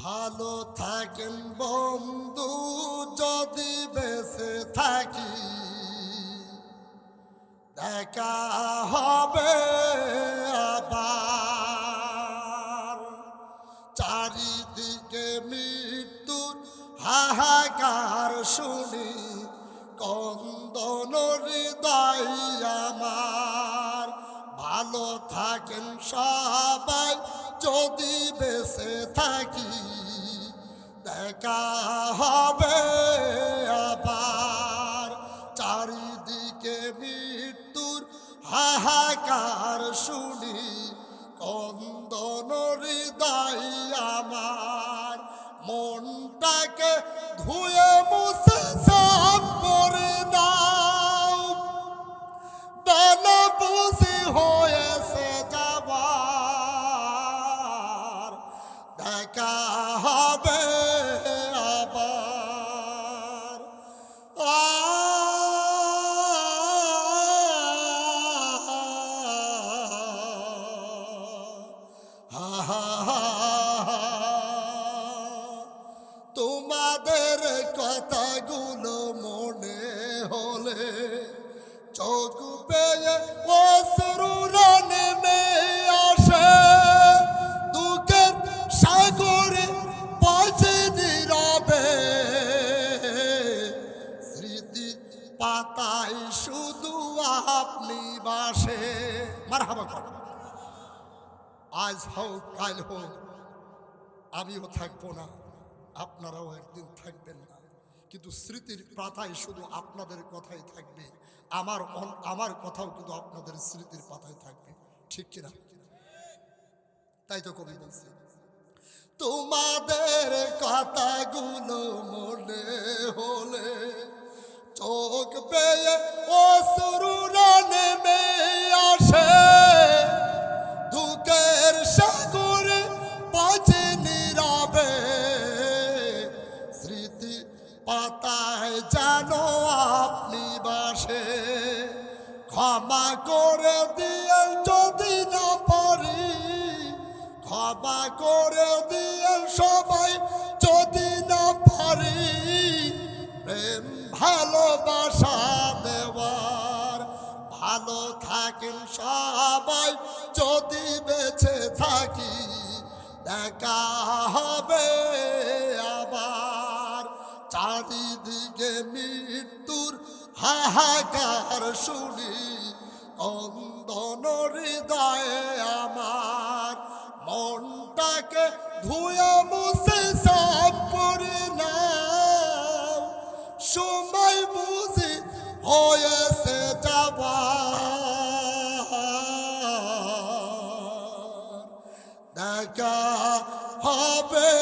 ভালো থাকেন বন্ধু যদি বেঁচে থাকি, দেখা হবে আবার। চারিদিকে মৃত্যুর হাহাকার শুনি, কন্দন হৃদয় আমার। ভালো থাকেন সবাই যদি বেঁচে থাকি, দেখা হবে আবার। চারিদিকে মৃত্যুর হাহাকার শুনি, কন্দন হৃদয় আমার। মনটাকে ধুয়ে মুছে সাফ করে দাও, বেলা বুঝি হয়েছে যাবার। দেখা হবে আবার। তোমাদের কথাগুলো মনে হলে চোখ পেয়ে অশ্রুরা নেমে আসে। দুঃখের সাগরে বাজে নীরবে, স্মৃতি পাতায় শুধু আপনি বাসে। মারহাবা কর। আজ হোক কাল হোক আমিও থাকবো না, আপনারাও একদিন থাকবেন না, কিন্তু স্মৃতির পাতায় শুধু আপনাদের কথাই থাকবে। আমার কথাও কিন্তু আপনাদের স্মৃতির পাতায় থাকবে, ঠিক কিনা? তাই তো কবি বলছে, তোমাদের কথাগুলো মনে হলে চোখ পেয়ে অশ্রুরা নেমে আসে। দুঃখের সাগরে বাজে নীরবে, স্মৃতি পাতায় জানো আপনি বাসে। ক্ষমা করে দিয়ে যদি না পারি, ক্ষমা করে দিয়ে সবাই যদি না পারি, প্রেম ভালোবাসা দেওয়ার। ভালো থাকেন সবাই যদি বেঁচে থাকি, দেখা হবে আবার। চারিদিকে মৃত্যুর হাহাকার শুনি, কন্দন হৃদয়ে আমার। মনটাকে ধুয়ে মুছে সাফ করে নাও, সময় বুঝি হয়েছে যাবার। দেখা হবে